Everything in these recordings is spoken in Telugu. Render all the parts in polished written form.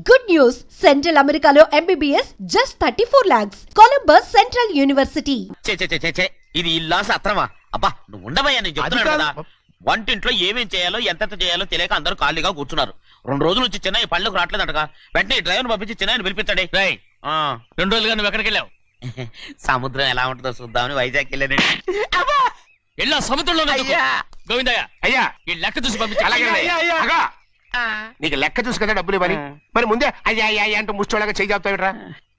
Good news! Central Americano MBBS just 34 lakhs. Columbus Central University. ఇది ఇల్లా సత్రమా? అబ్బా నువ్వు ఉండవయ్యా, నేను చెప్తున్నాను కదా. వంటింట్లో ఏమేం చేయాలో ఎంత చేయాలో తెలియక అందరూ ఖాళీగా కూర్చున్నారు. 2 రోజుల నుంచి చిన్న పళ్ళకు రావట్లేదంటగా. వెంటనే డ్రైవర్ పంపించి చిన్న పిలిపించండి. 2 రోజులుగా నువ్వు ఎక్కడికి వెళ్ళావు? సముద్రం ఎలా ఉంటుందో చూద్దామని వైజాగ్ వెళ్ళాను. వెళ్ళా సముద్రంలో గోవిందయ్య అయ్యా ఈ లెక్క చూసి పంపించి. నీకు లెక్క చూసి కదా డబ్బులు ఇవ్వాలి. మరి ముందే అయ్యా అయ్యా అంటూ ముష్టోళ్ళగా చేయి చెప్తావిట్రా.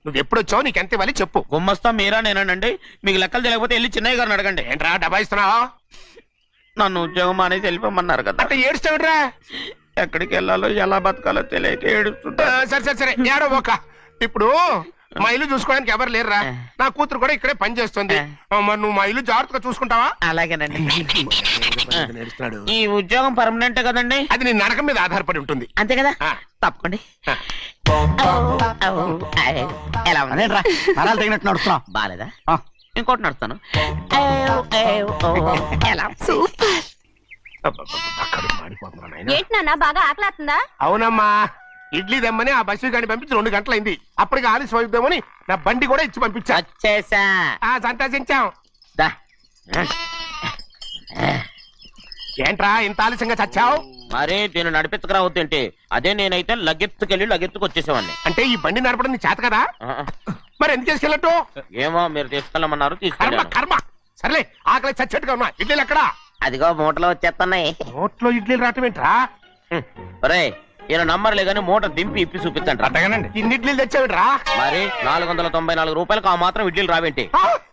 నువ్వు ఎప్పుడు వచ్చావు, నీకు ఎంత ఇవ్వాలి చెప్పు. గుమ్మస్తా మీరా నేనండి. మీకు లెక్కలు తెలియకపోతే వెళ్ళి చిన్నయ్య గారిని అడగండి. ఏంట్రా డబ్బా ఇస్తున్నావా? నన్ను ఉద్యోగం అనేది వెళ్ళిపోమన్నారు కదా. అంటే ఏడుస్తావిట్రా. ఎక్కడికి వెళ్ళాలో ఎలా బతకాలో తెలియక ఏడుస్తుంటా. సరే సరే సరే ఏడో ఒక. ఇప్పుడు మా ఇల్లు చూసుకోవడానికి ఎవరు లేరురా. నా కూతురు కూడా ఇక్కడే పని చేస్తుంది. మరి నువ్వు మా ఇల్లు జాగ్రత్తగా చూసుకుంటావా? అలాగేనండి. ఈ ఉద్యోగం పర్మనెంట్ కదండి? అది నీ నరకం మీద ఆధారపడి ఉంటుంది. అంతే కదా, తప్పకండి. ఎలా అదేంట్రా నరాలు తగినట్టు నడుస్తున్నావు? బాలేదా? ఇంకోటి నడుస్తాను. ఏంటి నాన్న బాగా ఆకలేస్తుందా? అవునమ్మా, ఇడ్లీ దమ్మని ఆ బస్సు గాని పంపించి 2 గంటలైంది. అప్పటికి ఆలస్యం అవుతామని నా బండి కూడా ఇచ్చి పంపించా. వచ్చేసా. సంతోషించాం. ఏంట్రా ఇంత ఆలస్యంగా చచ్చావు? మరి నేను నడిపించకరావద్దేంటి? అదే నేనైతే లగెత్తుకెళ్ళి లగెత్తుకు వచ్చేసేవాడిని. అంటే ఈ బండి నడపడం నీ చేత కదా? మరి ఎందుకు తీసుకెళ్ళట్టు? ఏమో మీరు తీసుకెళ్ళమన్నారు, కర్మ తీసుకెళ్ళాను. కర్మ. సర్లే ఆకలి చచ్చేట్టుగా ఉన్నా. ఇడ్లీలు ఎక్కడా? అదిగో మూటలో వచ్చేస్తున్నాయి. నోట్లో ఇడ్లీలు రావటం ఏంట్రా? ఒరే ఈయన నంబర్లే గానీ మూట దింపి ఇప్పి చూపించండి. అట్టగానండి. ఇన్ని ఇడ్లీలు తెచ్చావిడ్రా? మరి 494 రూపాయలకు ఆ మాత్రం ఇడ్లీలు రావేంటి?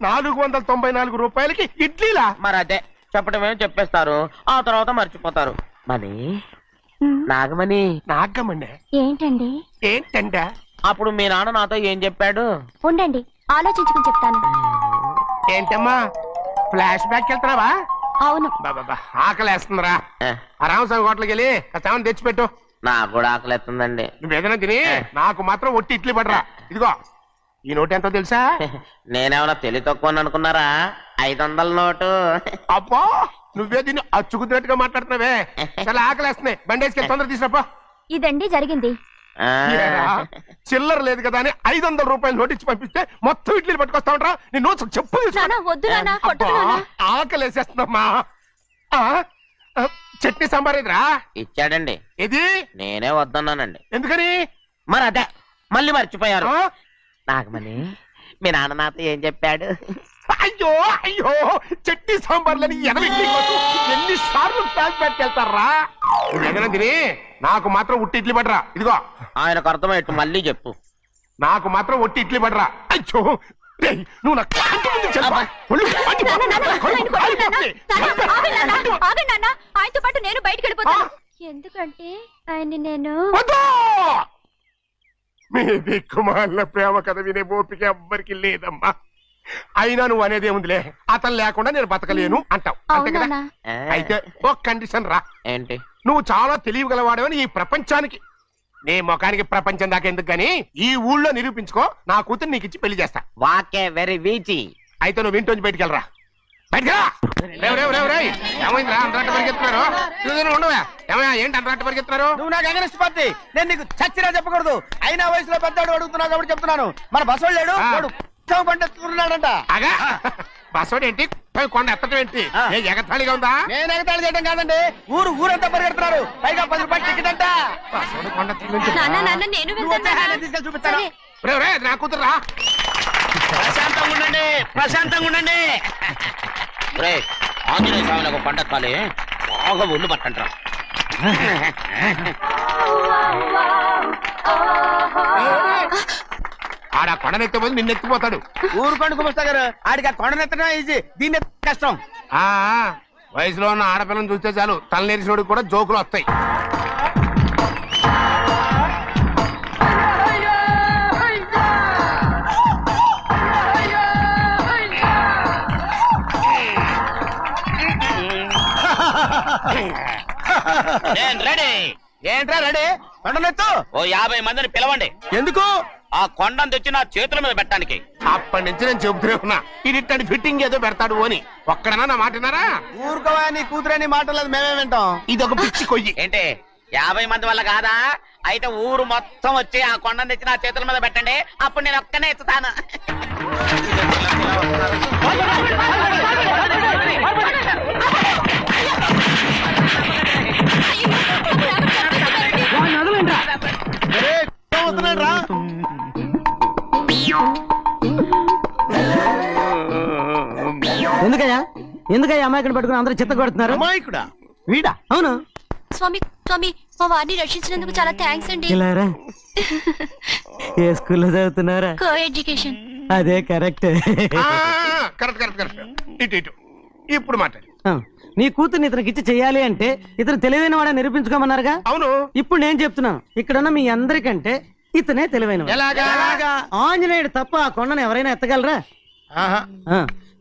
494 రూపాయలకి ఇడ్లీలా? మరి అదే చెప్పడమే చెప్పేస్తారు, ఆ తర్వాత మర్చిపోతారు. మనీ నాగమణి. నాగమ్మండి ఏంటండి? ఏంటంట? అప్పుడు మీ నాన్న నాతో ఏం చెప్పాడు? ఉండండి ఆలోచించుకుని చెప్తాను. ఏంటమ్మా ఫ్లాష్ బ్యాక్ వెళ్తున్నావా? అవును. బాబా ఆకలేస్తుందిరా. రామస్వామి హోటల్కి వెళ్ళి కాస్త తెచ్చిపెట్టు. నాకు కూడా ఆకలిస్తుందండి. నువ్వేదైనా తిని నాకు మాత్రం ఒట్టి ఇడ్లీ పడరా. ఇదిగో ఈ నోటు ఎంతో తెలుసా? నేనేమన్నా తెలివి తక్కువ అనుకున్నారా? 500 నోటు. అబ్బో నువ్వే దీన్ని అచ్చుకుతున్నట్టుగా మాట్లాడుతున్నావే. చాలా ఆకలేస్తున్నాయి. బండి వేసుకెళ్ళి తొందర తీసుకురాపో. ఇదండి జరిగింది. చిల్లర లేదు కదా అని 500 రూపాయలు నోటు ఇచ్చి పంపిస్తే మొత్తం ఇడ్లీలు పట్టుకొస్తా ఉంటా. నీ నోట్స్ చెప్పు. వద్దు ఆకలేసేస్తుందమ్మా. చట్నీ సాంబార్ ఇదిరా? ఇచ్చాడండి. ఇది నేనే వద్దన్నానండి. ఎందుకని? మరి అదే మళ్ళీ మర్చిపోయారు. నాగమణి మీ నాన్న నాతో ఏం చెప్పాడు? అయ్యో అయ్యో చట్నీ సాంబార్లని ఎన్నిసార్లు ఫ్లాష్ బ్యాక్ వెళ్తారా? తిని నాకు మాత్రం ఉట్టి ఇడ్లీ పడరా. ఇదిగో ఆయనకు అర్థమయ్యట్టు మళ్ళీ చెప్పు. నాకు మాత్రం ఒట్టి ఇడ్లీ పడరా. అయ్యో నువ్వు నా కంటి ముందు చెప్పు. ఆయనతో పాటు నేను బయటకు వెళ్ళిపోతాను. ఎందుకంటే ఆయన నేను మీ దిక్కుమాలిన ప్రేమ కథ వినే ఓపిక ఎవ్వరికి లేదమ్మా. అయినా నువ్వు అనేదేముందిలే, అతను లేకుండా నేను బతకలేను అంటావు అంతే కదా? అయితే ఒక కండిషన్ రా. ఏంటి? నువ్వు చాలా తెలియగలవాడవని ఈ ప్రపంచానికి, నీ ముఖానికి ప్రపంచం దాకా ఎందుకు గాని ఈ ఊళ్ళో నిరూపించుకో. నా కూతురు నీకు ఇచ్చి పెళ్లి చేస్తా. వాకే వెరీ వీచి. అయితే నువ్వు ఇంటి బయటికెళ్ళరా. బయటకెళ్ళరా. ఏమైందిరా అంతరాట పరిగెత్తున్నారు? ఉండవా ఏమయ్యా? ఏంటి అంతరాట పరిగెత్తున్నారు? నువ్వు నాకు అగనిస్ట్ పార్టీ. నేను నీకు చచ్చినా చెప్పకూడదు. అయినా వయసులో పెద్దవాడు అడుగుతున్నావు కాబట్టి చెప్తున్నాను. మన బసవాడు లేడు పండుతున్నాడంట. అగా బసవాడు ఏంటి? కొండ ఎత్తడం ఏంటి? ఎగతాళిగా ఉందా? నేను ఎగతాళి చేయడం కాదండి, ఊరంతా పరిగెడుతున్నారు. పైగా 10 రూపాయలు టికెట్ అంట. బసవాడు కొండ తీసుకెళ్ళి చూపిస్తాను. నా కూతురు రా. ప్రశాంతంగా ఉండండి, ప్రశాంతంగా ఉండండి. ఆంజనేయ స్వామికి పండగ కాలే బాగా ఒళ్ళు పట్టంటారా. ఆడ కొండనెత్తే పోయి నిన్నెత్తిపోతాడు. ఊరుకోండి కుమస్తా గారు, ఆడికి ఆ కొండనెత్తడం ఈజీ, దీన్ని కష్టం. వయసులో ఉన్న ఆడపిల్లని చూస్తే చాలు తలనేరిసినోడికి కూడా జోకులు వస్తాయి. ఏంట్రా రెడీ? కొండనెత్తు. ఓ 50 మందిని పిలవండి. ఎందుకు? ఆ కొండను తెచ్చి నా చేతుల మీద పెట్టడానికి. అప్పటి నుంచి నేను చెబుతూనే ఉన్నా ఇది ఫిట్టింగ్ ఏదో పెడతాడు అని. ఒక్కడనా నా మాట విన్నారా? ఊరుకోవా, నీ కూతురని మాటలేదు మేమే వింటాం. ఇది ఒక పిచ్చి కొయ్యి. ఏంటి 50 మంది వల్ల కాదా? అయితే ఊరు మొత్తం వచ్చి ఆ కొండను తెచ్చి నా చేతుల మీద పెట్టండి, అప్పుడు నేను ఒక్కనే ఎత్తుతాను. ఎందుకయ్యా అమాయకుని పట్టుకుని అందరూ చిత్త కొడుతున్నారు? అమాయకుడా? వీడా? అవును. స్వామి స్వామి మా వారిని రక్షించినందుకు చాలా థ్యాంక్స్ అండి. ఇలారా ఏ స్కూల్లో చదువుతున్నారా? Co education. అదే కరెక్ట్. Correct correct correct. ఇటు ఇటు ఇప్పుడు మాట్లాడు. నీ కూతుర్ని ఇతనికి ఇచ్చి చెయ్యాలి అంటే ఇతను తెలివైన వాడే నిరూపించుకోమన్నారుగా. అవును. ఇప్పుడు నేను చెప్తున్నాను, ఇక్కడున్న మీ అందరికంటే ఇతనే తెలివైన. ఆంజనేయుడు తప్ప ఆ కొండను ఎవరైనా ఎత్తగలరా?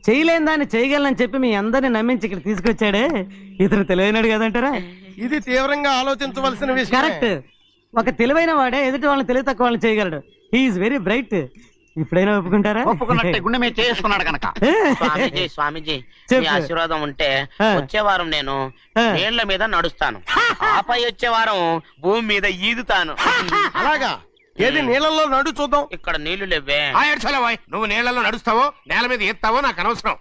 చేయలేని దాన్ని చేయగలనని చెప్పి మీ అందరిని నమ్మించి ఇక్కడ తీసుకొచ్చాడే, ఇతను తెలివైనడు కదంటారా? ఇది తీవ్రంగా ఆలోచించవలసిన విషయం. కరెక్ట్. ఒక తెలివైన వాడే ఎదుటి వాళ్ళని తెలివి తక్కువ వాళ్ళని చేయగలడు. He is very bright. ఇప్పుడైనా ఒప్పుకుంటారా? ఒప్పుకున్నట్టే గుండె మీద చేసుకున్నాడు కనుక. స్వామీజీ స్వామీజీ మీ ఆశీర్వాదం ఉంటే వచ్చే వారం నేను నీళ్ల మీద నడుస్తాను, ఆపై వచ్చే వారం భూమి మీద ఈదుతాను. అలాగా? ఏది నీళ్ళల్లో నడు చూద్దాం. ఇక్కడ నీళ్లు లేవే. నువ్వు నీళ్లలో నడుస్తావో నేల మీద ఎత్తావో నాకు అనవసరం.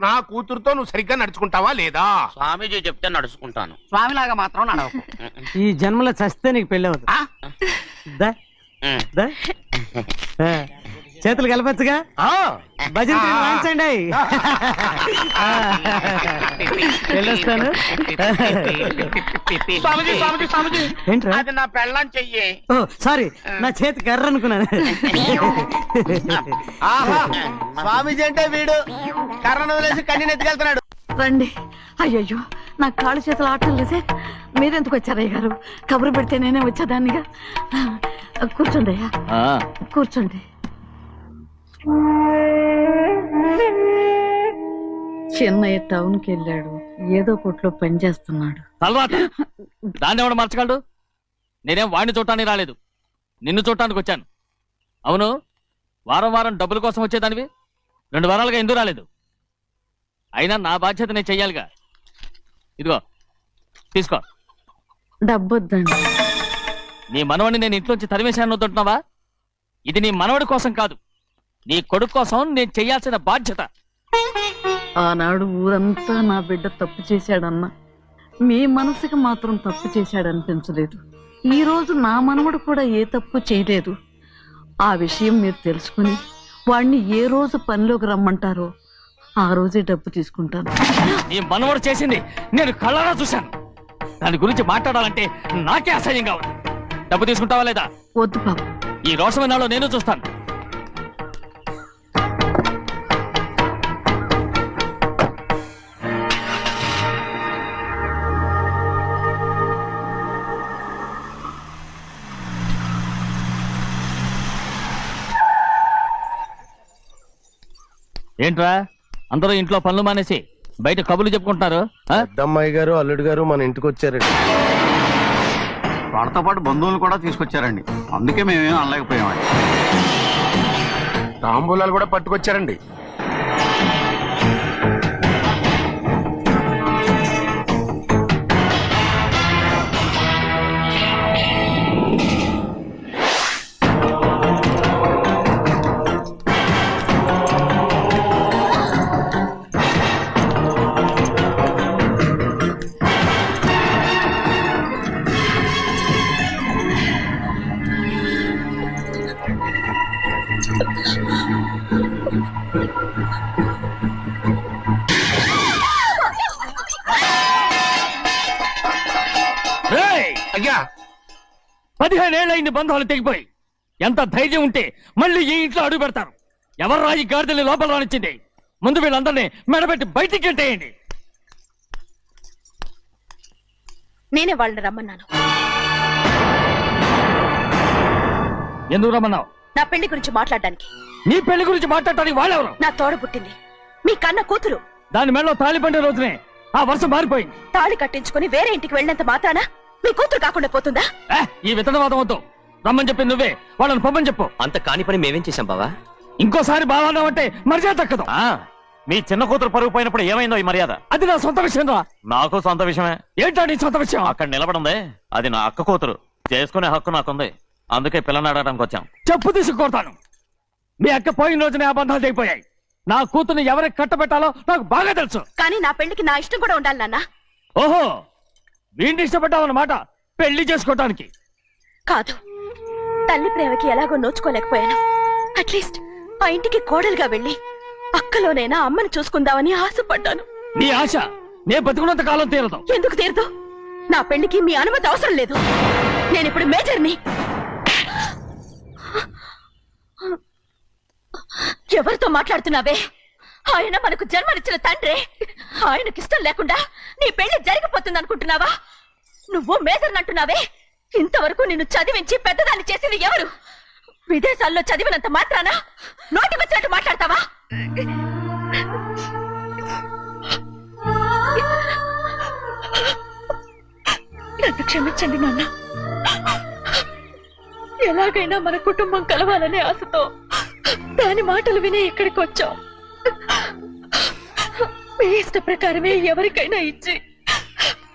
నా కూతురుతో నువ్వు సరిగ్గా నడుచుకుంటావా లేదా? స్వామీజీ చెప్తే నడుచుకుంటాను. స్వామిలాగా మాత్రం నడవకు. ఈ జన్మలో చస్తే నీకు పెళ్ళి అవుతుంది. చేతులు కలపచ్చుగా. భజన వాయించండి. వెళ్ళొస్తాను. స్వామీజీ స్వామీజీ స్వామీజీ ఏంట్రా? అది నా పెళ్ళం చెయ్యి. ఓ సారీ, నా చేతి కర్ర అనుకున్నాను. స్వామీజీ అంటే వీడు కర్రను వదిలేసి కన్నీని ఎత్తుకెళ్తున్నాడు. రండి. అయ్యయ్యో నా కాళ్ళు చేతులు ఆటలు లేసే. మీరెందుకు వచ్చారయ్య గారు? కబురు పెడితే నేనే వచ్చేదాన్నిగా. కూర్చోండి అయ్యా, కూర్చోండి. చెన్నయ్య టౌన్ కి వెళ్ళాడు, ఏదో కొట్లో పని చేస్తున్నాడు. దాన్ని ఎవడు మార్చగలడు? నేనేం వాడిని చూడటానికి రాలేదు, నిన్ను చూడటానికి వచ్చాను. అవును, వారం వారం డబ్బుల కోసం వచ్చేదానివి 2 వారాలుగా ఎందుకు రాలేదు? అయినా నా బాధ్యత నేను చెయ్యాలిగా. ఇదిగో తీసుకో. డబ్బొద్దండి. నీ మనవడిని నేను ఇంట్లోంచి తరిమేశాను వద్దంటున్నావా? ఇది నీ మనవడి కోసం కాదు, నీ కొడుకు కోసం నేను చెయ్యాల్సిన బాధ్యత. ఆనాడు ఊరంతా నా బిడ్డ తప్పు చేశాడన్నా, మీ మనసుకి మాత్రం తప్పు చేశాడనిపించలేదు. ఈ రోజు నా మనవడు కూడా ఏ తప్పు చేయలేదు. ఆ విషయం మీరు తెలుసుకుని వాడిని ఏ రోజు పనిలోకి రమ్మంటారో ఆ రోజే డబ్బు తీసుకుంటాను. నీ మనవడు చేసింది నేను కళ్ళారా చూశాను. దాని గురించి మాట్లాడాలంటే నాకే అసహ్యంగా ఉంది. డబ్బు తీసుకుంటావా లేదా? వద్దు బాబు. ఈ రోషమైన నాలో నేను చూస్తాను. ఏంట్రా అందరూ ఇంట్లో పనులు మానేసి బయట కబుర్లు చెప్పుకుంటున్నారు? పెద్దమ్మాయి గారు అల్లుడు గారు మన ఇంటికి వచ్చారండి. వాళ్ళతో పాటు బంధువులు కూడా తీసుకొచ్చారండి, అందుకే మేమేం అనలేకపోయామండి. తాంబూలాలు కూడా పట్టుకొచ్చారండి. అయ్యా 15 ఏళ్ళైంది బంధాలు తెగిపోయి. ఎంత ధైర్యం ఉంటే మళ్ళీ ఈ ఇంట్లో అడుగు పెడతారు? ఎవరు రాయి గాడిదల్ని లోపల రానిచ్చింది? ముందు వీళ్ళందరినీ మెడబెట్టి బయటికి గెట్టేయండి. నేనే వాళ్ళని రమ్మన్నాను. ఎందుకు రమ్మన్నావు? నా పెళ్లి గురించి మాట్లాడడానికి. నీ పెళ్లి గురించి మాట్లాడటానికి వాళ్ళెవరు? నా తోడ పుట్టింది మీ కన్న కూతురు. దాని మెడలో తాళి పండే రోజునే ఆ వర్షం మారిపోయింది. తాళి కట్టించుకుని వేరే ఇంటికి వెళ్ళినంత మాత్రాన మీ కూతురు కాకుండా పోతుందా? ఈ విత్తనవాదం వద్దు. రమ్మని చెప్పి నువ్వే వాళ్ళని పంపని చెప్పు. అంత కాని పని మేమేం చేశాం బావా? ఇంకోసారి బాగా అంటే మర్యాద తక్కదు. మీ చిన్న కూతురు పరుగు పోయినప్పుడు ఏమైందో ఈ మర్యాద? అది నా సొంత విషయం రా. నాకు సొంత విషయమే. ఏంటో నీ సొంత విషయం? అక్కడ నిలబడిందే అది నా అక్క కూతురు. చేసుకునే హక్కు నాకుంది, అందుకే పిల్లని అడగడానికి వచ్చాం. చెప్పు తీసుకొడతాను. మీ అక్క పోయిన రోజునే అబద్ధాలు అయిపోయాయి. నా కూతుర్ని ఎవరికి కట్టబెట్టాలో నాకు బాగా తెలుసు. కానీ నా పెళ్లికి నా ఇష్టం కూడా ఉండాలి నాన్న. ఓహో, వీడిని ఇష్టపడ్డావన్నమాట పెళ్లి చేసుకోవటానికి. కాదు, తల్లి ప్రేమకి ఎలాగో నోచుకోలేకపోయాను. అట్లీస్ట్ ఆ ఇంటికి కోడలుగా వెళ్ళి అక్కలోనైనా అమ్మని చూసుకుందామని ఆశపడ్డాను. నీ ఆశ నే బతుకున్నంత కాలం తీరదు. ఎందుకు తీరదు? నా పెళ్లికి మీ అనుమతి అవసరం లేదు. నేను ఇప్పుడు మేజర్ని. ఎవరితో మాట్లాడుతున్నావే? ఆయన మనకు జన్మనిచ్చిన తండ్రి. ఆయనకిష్టం లేకుండా నీ పెళ్లి జరిగిపోతుంది అనుకుంటున్నావా? నువ్వు మేజర్ని అంటున్నావే. ఇంతవరకు నిన్ను చదివించి పెద్దదాన్ని చేసింది ఎవరు? విదేశాల్లో చదివినంత మాత్రాన నోటికొచ్చినట్టు మాట్లాడతావా? నన్ను క్షమించండి నాన్న. ఎలాగైనా మన కుటుంబం కలవాలనే ఆశతో దాని మాటలు వినే ఇక్కడికి వచ్చాం. మీ ఇష్ట ప్రకారమే ఎవరికైనా ఇచ్చి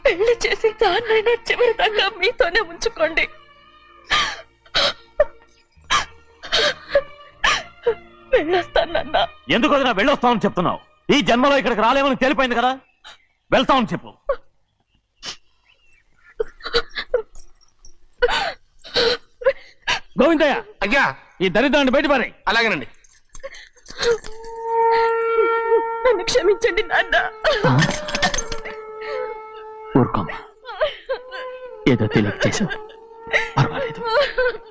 పెళ్లి చేసి దాన్నైనా చివరి దాకా మీతోనే ఉంచుకోండి. వెళ్ళొస్తానన్నా. ఎందుకు వదినా వెళ్ళొస్తామని చెప్తున్నావు? ఈ జన్మలో ఇక్కడికి రాలేమని తెలిపోయింది కదా, వెళ్తామని చెప్పు. గోవిందయ్య, అయ్యా ఈ దరిద్రాన్ని బయటపడి. అలాగేనండి. నన్ను క్షమించండి నాన్న. ఊరుకోమ్మా, ఏదో తెలియక చేసావు, పర్వాలేదు.